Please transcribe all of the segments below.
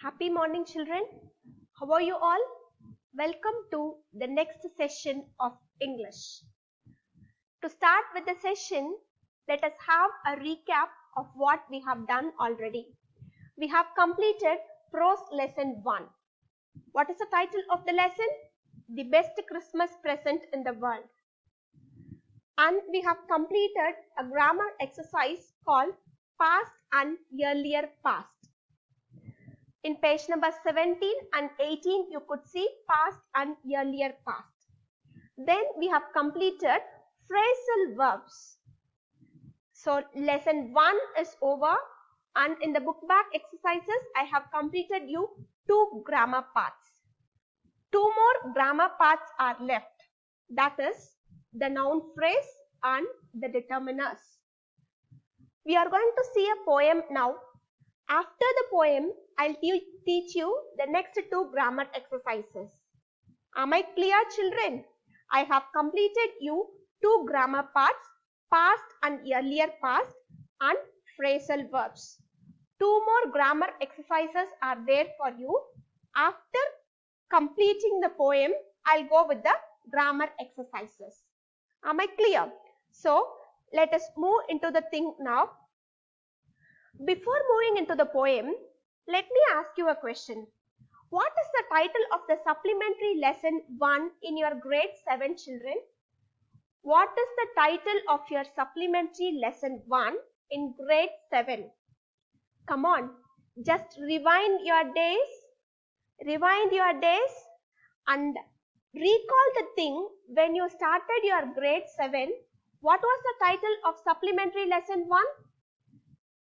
Happy morning, children. How are you all? Welcome to the next session of English. To start with the session, let us have a recap of what we have done already. We have completed prose lesson 1. What is the title of the lesson? The best Christmas present in the world. And we have completed a grammar exercise called past and earlier past. In page number 17 and 18, you could see past and earlier past. Then we have completed phrasal verbs. So lesson 1 is over, and in the book back exercises, I have completed you 2 grammar parts. 2 more grammar parts are left. That is the noun phrase and the determiners. We are going to see a poem now. After the poem, I'll teach you the next 2 grammar exercises. Am I clear, children? I have completed you 2 grammar parts, past and earlier past, and phrasal verbs. 2 more grammar exercises are there for you. After completing the poem, I'll go with the grammar exercises. Am I clear? So, let us move into the thing now. Before moving into the poem, let me ask you a question. What is the title of the supplementary lesson 1 in your grade 7 children? What is the title of your supplementary lesson 1 in grade 7? Come on, just rewind your days and recall the thing when you started your grade 7. What was the title of supplementary lesson 1?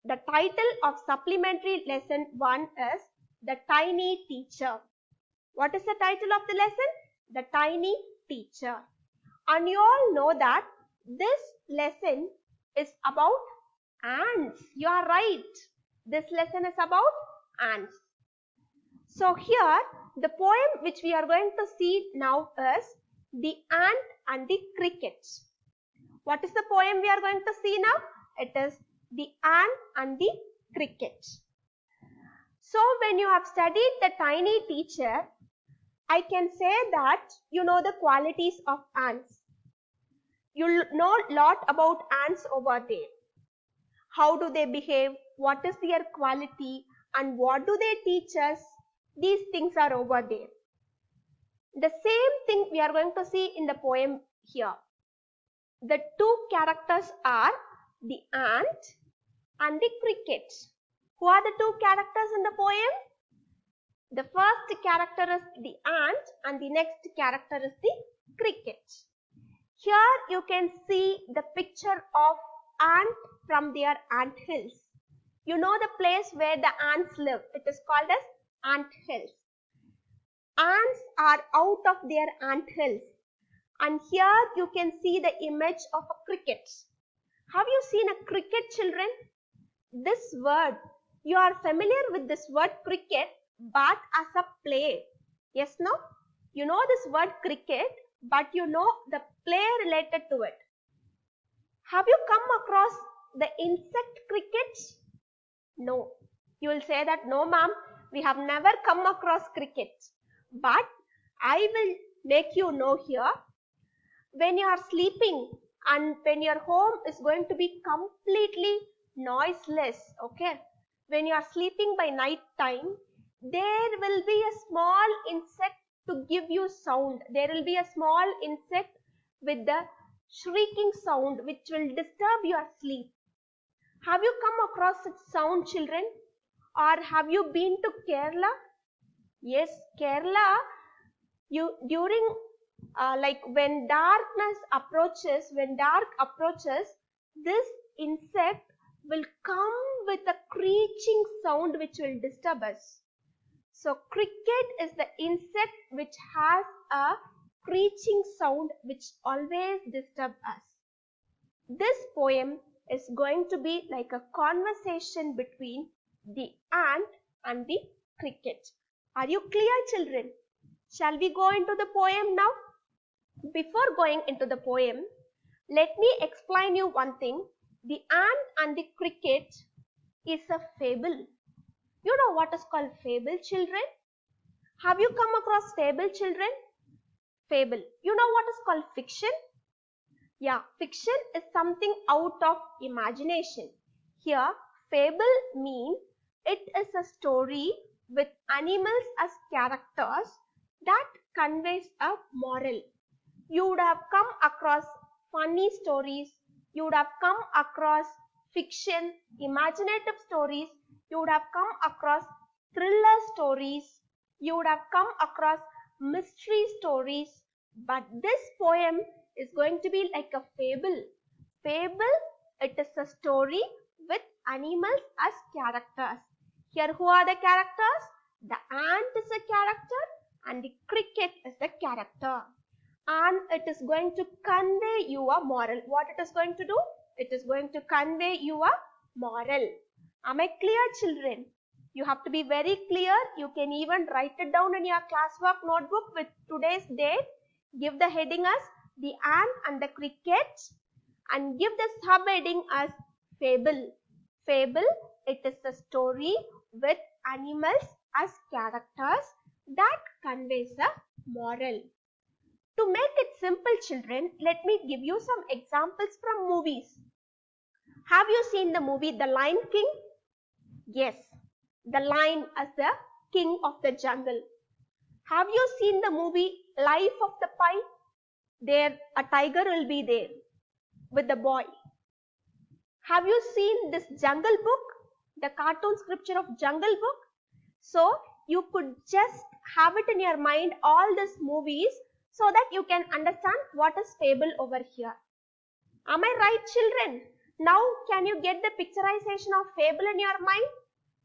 The title of supplementary lesson 1 is The Tiny Teacher. What is the title of the lesson? The Tiny Teacher. And you all know that this lesson is about ants. You are right. This lesson is about ants. So here, the poem which we are going to see now is The Ant and the Cricket. What is the poem we are going to see now? It is The Ant and the Cricket. So when you have studied The Tiny Teacher, I can say that you know the qualities of ants. You know a lot about ants over there. How do they behave? What is their quality? And what do they teach us? These things are over there. The same thing we are going to see in the poem here. The 2 characters are the ant and the cricket. Who are the 2 characters in the poem? The first character is the ant and the next character is the cricket. Here you can see the picture of ant from their ant hills. You know the place where the ants live. It is called as ant hills. Ants are out of their ant hills. And here you can see the image of a cricket. Have you seen a cricket, children? This word, you are familiar with this word cricket, but as a play. Yes, no? You know this word cricket, but you know the play related to it. Have you come across the insect cricket? No. You will say that, no ma'am, we have never come across cricket. But I will make you know here, when you are sleeping and when your home is going to be completely noiseless, okay? When you are sleeping by night time, there will be a small insect to give you sound. There will be a small insect with the shrieking sound which will disturb your sleep. Have you come across such sound, children? Or have you been to Kerala? Yes, Kerala, during when dark approaches, this insect will come with a screeching sound which will disturb us. So cricket is the insect which has a screeching sound which always disturbs us. This poem is going to be like a conversation between the ant and the cricket. Are you clear, children? Shall we go into the poem now? Before going into the poem, let me explain you one thing. The ant and the cricket is a fable. You know what is called fable, children? Have you come across fable, children? Fable. You know what is called fiction? Yeah, fiction is something out of imagination. Here, fable means it is a story with animals as characters that conveys a moral. You would have come across funny stories, you would have come across fiction, imaginative stories, you would have come across thriller stories, you would have come across mystery stories, but this poem is going to be like a fable. Fable, it is a story with animals as characters. Here, who are the characters? The ant is a character and the cricket is a character. And it is going to convey you a moral. What it is going to do? It is going to convey you a moral. Am I clear, children? You have to be very clear. You can even write it down in your classwork notebook with today's date. Give the heading as the ant and the cricket and give the subheading as fable. Fable, it is a story with animals as characters that conveys a moral. To make it simple, children, let me give you some examples from movies. Have you seen the movie The Lion King? Yes, the lion as the king of the jungle. Have you seen the movie Life of the Pi? There a tiger will be there with the boy. Have you seen this Jungle Book? The cartoon scripture of Jungle Book? So you could just have it in your mind all these movies so that you can understand what is fable over here. Am I right, children? Now can you get the picturization of fable in your mind?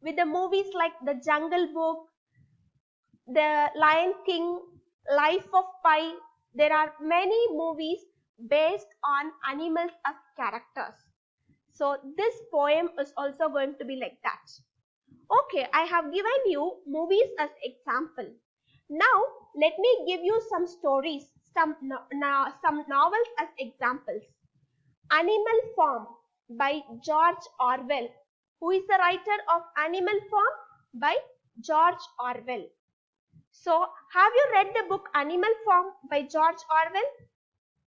With the movies like the Jungle Book, the Lion King, Life of Pi, there are many movies based on animals as characters. So this poem is also going to be like that. Okay, I have given you movies as example. Now let me give you some stories, some novels as examples. Animal Farm by George Orwell. Who is the writer of Animal Farm? By George Orwell. So, have you read the book Animal Farm by George Orwell?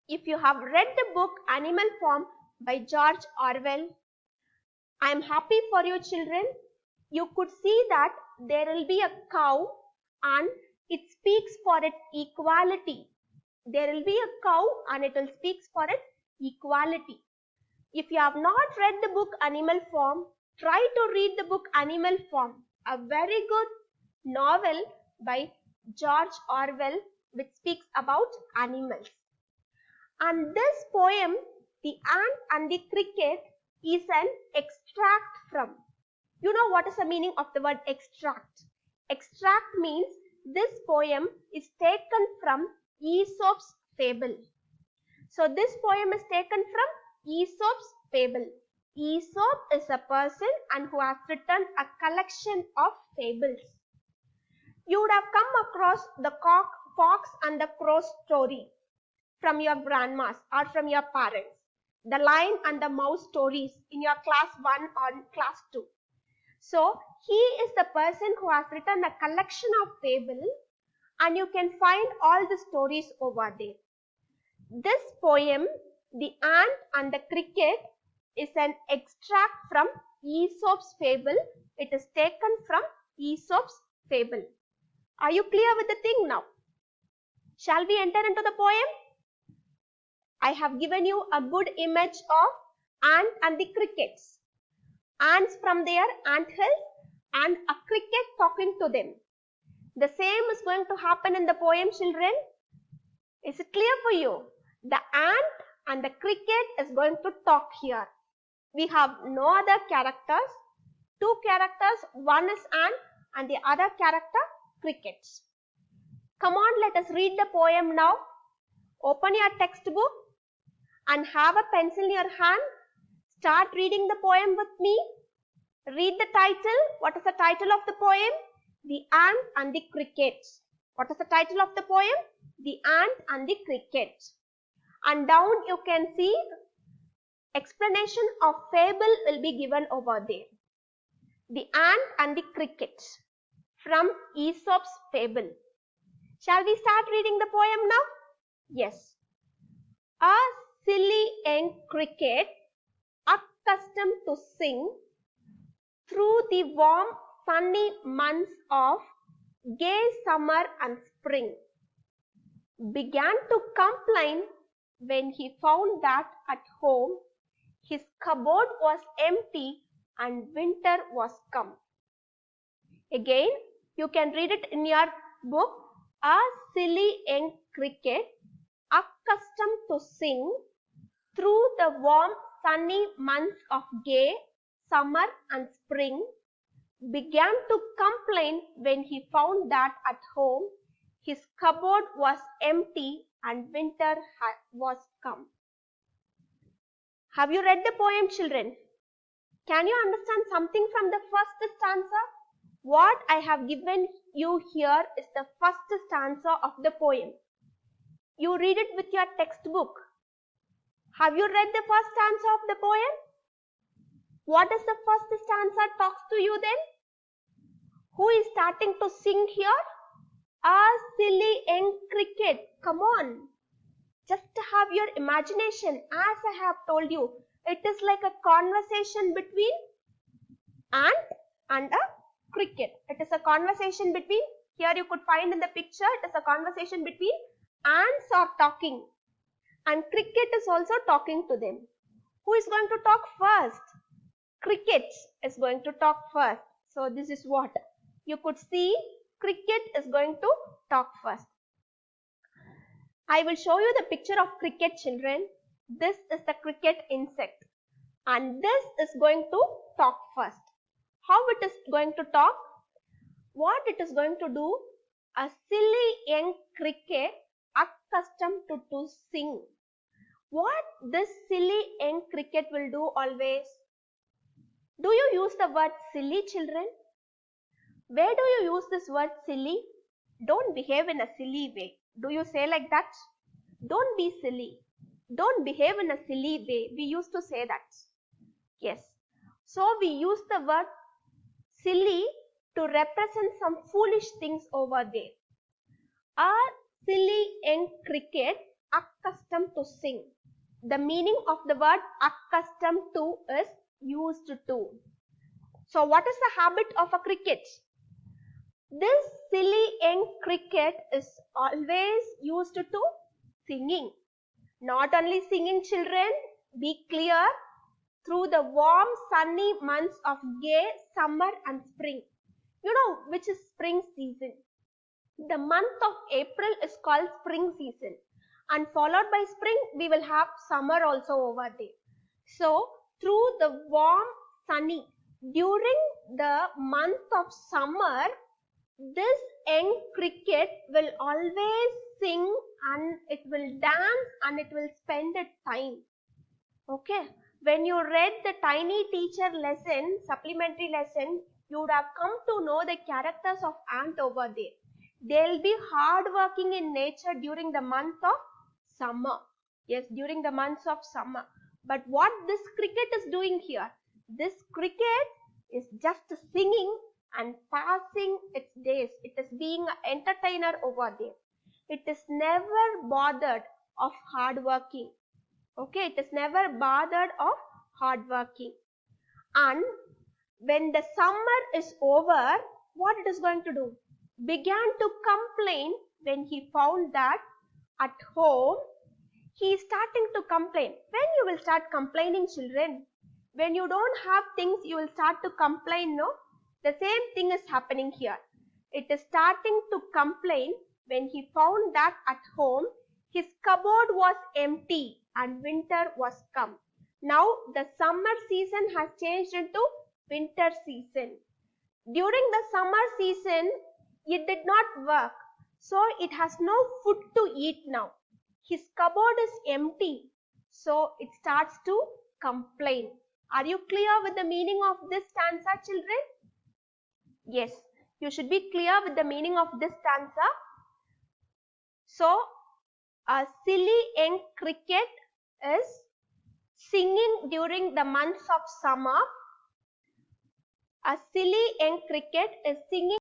If you have read the book Animal Farm by George Orwell, I am happy for you, children. You could see that there will be a cow and it speaks for its equality. There will be a cow and it will speak for its equality. If you have not read the book Animal Farm, try to read the book Animal Farm, a very good novel by George Orwell which speaks about animals. And this poem, The Ant and the Cricket, is an extract from. You know what is the meaning of the word extract? Extract means this poem is taken from Aesop's fable. So this poem is taken from Aesop's fable. Aesop is a person and who has written a collection of fables. You would have come across the fox and the crow story from your grandmas or from your parents. The lion and the mouse stories in your class 1 or class 2. So he is the person who has written a collection of fable and you can find all the stories over there. This poem, The Ant and the Cricket, is an extract from Aesop's fable. It is taken from Aesop's fable. Are you clear with the thing now? Shall we enter into the poem? I have given you a good image of ant and the crickets. Ants from their ant hill and a cricket talking to them. The same is going to happen in the poem, children. Is it clear for you? The ant and the cricket is going to talk here. We have no other characters. Two characters, one is ant and the other character crickets. Come on, let us read the poem now. Open your textbook and have a pencil in your hand. Start reading the poem with me. Read the title. What is the title of the poem? The Ant and the Cricket. What is the title of the poem? The Ant and the Cricket. And down you can see explanation of fable will be given over there. The Ant and the Cricket from Aesop's Fable. Shall we start reading the poem now? Yes. A silly young cricket, accustomed to sing through the warm sunny months of gay summer and spring, began to complain when he found that at home his cupboard was empty and winter was come. Again, you can read it in your book. A silly young cricket, accustomed to sing through the warm sunny months of gay summer and spring, began to complain when he found that at home his cupboard was empty and winter was come. Have you read the poem, children? Can you understand something from the first stanza? What I have given you here is the first stanza of the poem. You read it with your textbook. Have you read the first stanza of the poem? What does the first stanza talks to you then? Who is starting to sing here? A silly young cricket. Come on. Just have your imagination. As I have told you, it is like a conversation between ant and a cricket. It is a conversation between, here you could find in the picture, it is a conversation between ants are talking and cricket is also talking to them. Who is going to talk first? Cricket is going to talk first. So this is what you could see. Cricket is going to talk first. I will show you the picture of cricket, children. This is the cricket insect and this is going to talk first. How it is going to talk? What it is going to do? A silly young cricket accustomed to sing. What this silly young cricket will do always? Do you use the word silly, children? Where do you use this word silly? Don't behave in a silly way. Do you say like that? Don't be silly. Don't behave in a silly way. We used to say that. Yes. So we use the word silly to represent some foolish things over there. A silly young cricket accustomed to sing. The meaning of the word accustomed to is used to. So what is the habit of a cricket? This silly young cricket is always used to singing. Not only singing, children, be clear, through the warm sunny months of gay summer and spring. You know which is spring season. The month of April is called spring season and followed by spring we will have summer also over there. So through the warm sunny, during the month of summer, this young cricket will always sing and it will dance and it will spend its time. Okay. When you read the tiny teacher lesson, supplementary lesson, you would have come to know the characters of ant over there. They'll be hard working in nature during the month of summer. Yes, during the months of summer. But what this cricket is doing here? This cricket is just singing and passing its days. It is being an entertainer over there. It is never bothered of hard working. Okay, it is never bothered of hard working. And when the summer is over, what it is going to do? Began to complain when he found that at home he is starting to complain. When you will start complaining, children? When you don't have things, you will start to complain, no? The same thing is happening here. It is starting to complain when he found that at home his cupboard was empty and winter was come. Now the summer season has changed into winter season. During the summer season, it did not work. So it has no food to eat now. His cupboard is empty. So it starts to complain. Are you clear with the meaning of this stanza, children? Yes, you should be clear with the meaning of this stanza. So, a silly young cricket is singing during the months of summer A silly young cricket is singing